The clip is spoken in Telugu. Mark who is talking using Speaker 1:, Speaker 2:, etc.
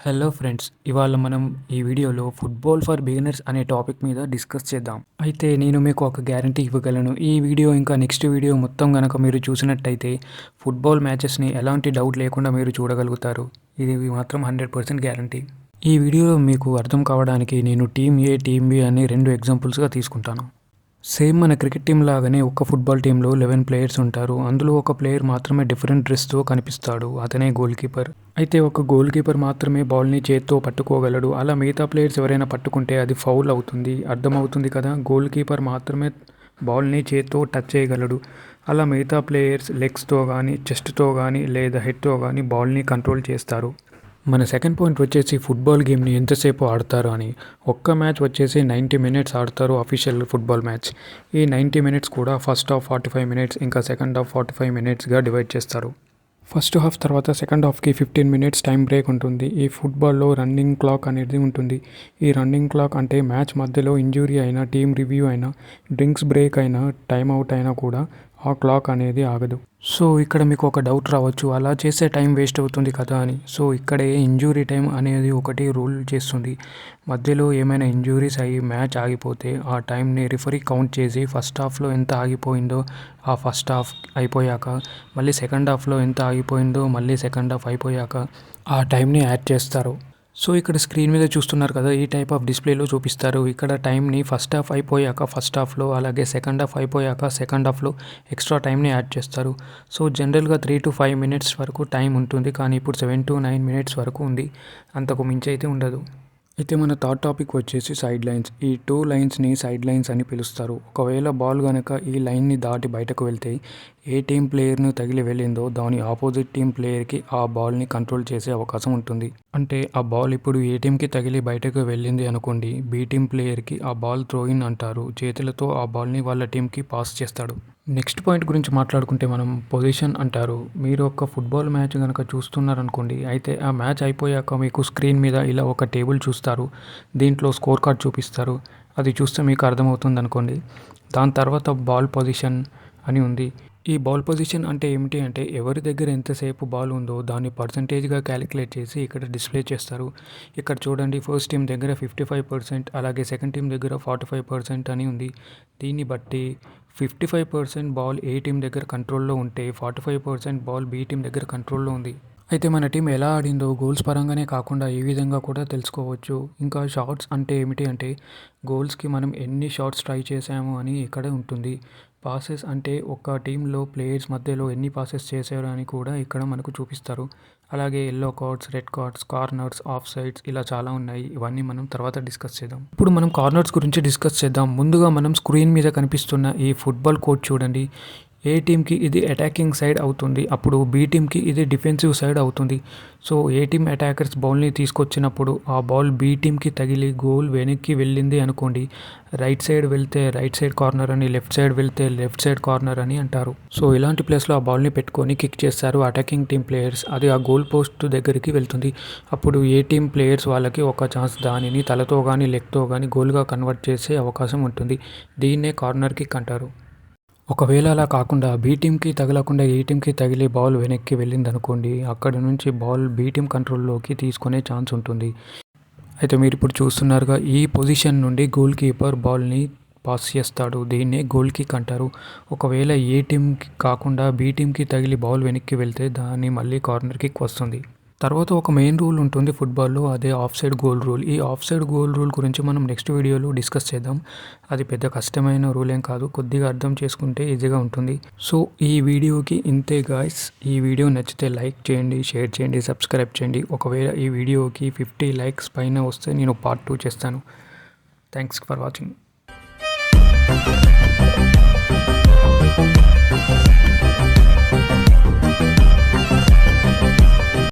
Speaker 1: హలో ఫ్రెండ్స్, ఇవాళ మనం ఈ వీడియోలో ఫుట్బాల్ ఫర్ బిగినర్స్ అనే టాపిక్ మీద డిస్కస్ చేద్దాం. అయితే నేను మీకు ఒక గ్యారంటీ ఇవ్వగలను. ఈ వీడియో ఇంకా నెక్స్ట్ వీడియో మొత్తం గనక మీరు చూసినట్టయితే ఫుట్బాల్ మ్యాచెస్ని ఎలాంటి డౌట్ లేకుండా మీరు చూడగలుగుతారు. ఇది మాత్రం 100% గ్యారంటీ. ఈ వీడియోలో మీకు అర్థం కావడానికి నేను టీమ్ ఏ, టీమ్ బి అని 2 ఎగ్జాంపుల్స్గా తీసుకుంటాను. సేమ్ మన క్రికెట్ టీం లాగానే ఒక్క ఫుట్బాల్ టీంలో 11 ప్లేయర్స్ ఉంటారు. అందులో ఒక ప్లేయర్ మాత్రమే డిఫరెంట్ డ్రెస్తో కనిపిస్తాడు, అతనే గోల్ కీపర్. అయితే ఒక గోల్ కీపర్ మాత్రమే బాల్ని చేత్తో పట్టుకోగలడు. అలా మిగతా ప్లేయర్స్ ఎవరైనా పట్టుకుంటే అది ఫౌల్ అవుతుంది. అర్థమవుతుంది కదా. గోల్ కీపర్ మాత్రమే బాల్ని చేత్తో టచ్ చేయగలడు. అలా మిగతా ప్లేయర్స్ లెగ్స్తో కానీ, చెస్ట్తో కానీ లేదా హెడ్తో కానీ బాల్ని కంట్రోల్ చేస్తారు. మన సెకండ్ పాయింట్ వచ్చేసి ఫుట్బాల్ గేమ్ని ఎంతసేపు ఆడతారు అని. ఒక్క మ్యాచ్ వచ్చేసి 90 మినిట్స్ ఆడతారు, అఫీషియల్ ఫుట్బాల్ మ్యాచ్. ఈ 90 మినిట్స్ కూడా ఫస్ట్ హాఫ్ 45 మినిట్స్ ఇంకా సెకండ్ హాఫ్ 45 మినిట్స్గా డివైడ్ చేస్తారు. ఫస్ట్ హాఫ్ తర్వాత సెకండ్ హాఫ్కి 15 మినిట్స్ టైం బ్రేక్ ఉంటుంది. ఈ ఫుట్బాల్లో రన్నింగ్ క్లాక్ అనేది ఉంటుంది. ఈ రన్నింగ్ క్లాక్ అంటే మ్యాచ్ మధ్యలో ఇంజురీ అయినా, టీమ్ రివ్యూ అయినా, డ్రింక్స్ బ్రేక్ అయినా, టైం అవుట్ అయినా కూడా ఆ క్లాక్ అనేది ఆగదు. సో ఇక్కడ మీకు ఒక డౌట్ రావచ్చు, అలా చేస్తే టైం వేస్ట్ అవుతుంది కదా అని. సో ఇక్కడే ఇంజూరీ టైం అనేది ఒకటి రూల్ చేస్తుంది. మధ్యలో ఏమైనా ఇంజూరీస్ అయ్యి మ్యాచ్ ఆగిపోతే ఆ టైంని రిఫరీ కౌంట్ చేసి ఫస్ట్ హాఫ్లో ఎంత ఆగిపోయిందో ఆ ఫస్ట్ హాఫ్ అయిపోయాక, మళ్ళీ సెకండ్ హాఫ్లో ఎంత ఆగిపోయిందో మళ్ళీ సెకండ్ హాఫ్ అయిపోయాక ఆ టైంని యాడ్ చేస్తారు. సో ఇక్కడ స్క్రీన్ మీద చూస్తున్నారు కదా, ఈ టైప్ ఆఫ్ డిస్ప్లేలో చూపిస్తారు. ఇక్కడ టైంని ఫస్ట్ హాఫ్ అయిపోయాక ఫస్ట్ హాఫ్లో, అలాగే సెకండ్ హాఫ్ అయిపోయాక సెకండ్ హాఫ్లో ఎక్స్ట్రా టైంని యాడ్ చేస్తారు. సో జనరల్గా 3 to 5 మినిట్స్ వరకు టైం ఉంటుంది, కానీ ఇప్పుడు 7 to 9 మినిట్స్ వరకు ఉంది. అంతకు మించి అయితే ఉండదు. అయితే మన థర్డ్ టాపిక్ వచ్చేసి సైడ్ లైన్స్. ఈ 2 లైన్స్ని సైడ్ లైన్స్ అని పిలుస్తారు. ఒకవేళ బాల్ కనుక ఈ లైన్ని దాటి బయటకు వెళ్తే ఏ టీం ప్లేయర్ను తగిలి వెళ్ళిందో దాని ఆపోజిట్ టీం ప్లేయర్కి ఆ బాల్ని కంట్రోల్ చేసే అవకాశం ఉంటుంది. అంటే ఆ బాల్ ఇప్పుడు ఏ టీంకి తగిలి బయటకు వెళ్ళింది అనుకోండి, బి టీం ప్లేయర్కి ఆ బాల్ థ్రోయిన్ అంటారు. చేతులతో ఆ బాల్ని వాళ్ళ టీంకి పాస్ చేస్తాడు. నెక్స్ట్ పాయింట్ గురించి మాట్లాడుకుంటే మనం పొజిషన్ అంటారు. మీరు ఒక ఫుట్బాల్ మ్యాచ్ కనుక చూస్తున్నారనుకోండి, అయితే ఆ మ్యాచ్ అయిపోయాక మీకు స్క్రీన్ మీద ఇలా ఒక టేబుల్ చూస్తారు. దీంట్లో స్కోర్ కార్డ్ చూపిస్తారు. అది చూస్తే మీకు అర్థమవుతుంది అనుకోండి. దాని తర్వాత బాల్ పొజిషన్ అని ఉంది. ఈ బాల్ పొజిషన్ అంటే ఏమిటి అంటే, ఎవరి దగ్గర ఎంతసేపు బాల్ ఉందో దాన్ని పర్సంటేజ్గా క్యాలిక్యులేట్ చేసి ఇక్కడ డిస్ప్లే చేస్తారు. ఇక్కడ చూడండి, ఫస్ట్ టీం దగ్గర 55%, అలాగే సెకండ్ టీం దగ్గర 45% అని ఉంది. దీన్ని బట్టి 55% బాల్ ఏ టీం దగ్గర కంట్రోల్లో ఉంటే 45% బాల్ బి టీం దగ్గర కంట్రోల్లో ఉంది. అయితే మన టీం ఎలా ఆడిందో గోల్స్ పరంగానే కాకుండా ఈ విధంగా కూడా తెలుసుకోవచ్చు. ఇంకా షాట్స్ అంటే ఏమిటి అంటే, గోల్స్కి మనం ఎన్ని షాట్స్ ట్రై చేసాము అని ఇక్కడ ఉంటుంది. పాసెస్ అంటే ఒక టీంలో ప్లేయర్స్ మధ్యలో ఎన్ని పాసెస్ చేశారు అని కూడా ఇక్కడ మనకు చూపిస్తారు. అలాగే yellow cards, red cards, corners, of sides ఇలా చాలా ఉన్నాయి. ఇవన్నీ మనం తర్వాత డిస్కస్ చేద్దాం. ఇప్పుడు మనం కార్నర్స్ గురించి డిస్కస్ చేద్దాం. ముందుగా మనం స్క్రీన్ మీద కనిపిస్తున్న ఈ ఫుట్బాల్ కోడ్ చూడండి. ఏ టీంకి ఇది అటాకింగ్ సైడ్ అవుతుంది, అప్పుడు బి టీంకి ఇది డిఫెన్సివ్ సైడ్ అవుతుంది. సో ఏ టీం అటాకర్స్ బాల్ని తీసుకొచ్చినప్పుడు ఆ బాల్ బి టీంకి తగిలి గోల్ వెనక్కి వెళ్ళింది అనుకోండి, రైట్ సైడ్ వెళ్తే రైట్ సైడ్ కార్నర్ అని, లెఫ్ట్ సైడ్ వెళ్తే లెఫ్ట్ సైడ్ కార్నర్ అని అంటారు. సో ఇలాంటి ప్లేస్లో ఆ బాల్ని పెట్టుకొని కిక్ చేస్తారు అటాకింగ్ టీం ప్లేయర్స్. అది ఆ గోల్ పోస్ట్ దగ్గరికి వెళ్తుంది. అప్పుడు ఏ టీం ప్లేయర్స్ వాళ్ళకి ఒక ఛాన్స్ దానిని తలతో కానీ లెగ్తో కానీ గోల్గా కన్వర్ట్ చేసే అవకాశం ఉంటుంది. దీన్నే కార్నర్ కిక్ అంటారు. ఒకవేళ అలా కాకుండా బి టీంకి తగలకుండా ఏ టీంకి తగిలి బాల్ వెనక్కి వెళ్ళిందనుకోండి, అక్కడి నుంచి బాల్ బి టీం కంట్రోల్లోకి తీసుకునే ఛాన్స్ ఉంటుంది. అయితే మీరు ఇప్పుడు చూస్తున్నారుగా, ఈ పొజిషన్ నుండి గోల్ కీపర్ బాల్ని పాస్ చేస్తాడు. దీన్నే గోల్ కిక్ అంటారు. ఒకవేళ ఏ టీంకి కాకుండా బి టీంకి తగిలి బాల్ వెనక్కి వెళ్తే దాన్ని మళ్ళీ కార్నర్ కిక్ వస్తుంది. తర్వాత ఒక మెయిన్ రూల్ ఉంటుంది ఫుట్బాల్లో, అదే ఆఫ్ సైడ్ గోల్ రూల్. ఈ ఆఫ్ సైడ్ గోల్ రూల్ గురించి మనం నెక్స్ట్ వీడియోలో డిస్కస్ చేద్దాం. అది పెద్ద కష్టమైన రూల్ ఏం కాదు, కొద్దిగా అర్థం చేసుకుంటే ఈజీగా ఉంటుంది. సో ఈ వీడియోకి ఇంతే గాయ్స్. ఈ వీడియో నచ్చితే లైక్ చేయండి, షేర్ చేయండి, సబ్స్క్రైబ్ చేయండి. ఒకవేళ ఈ వీడియోకి 50 లైక్స్ పైన వస్తే నేను పార్ట్ 2 చేస్తాను. Thanks for watching.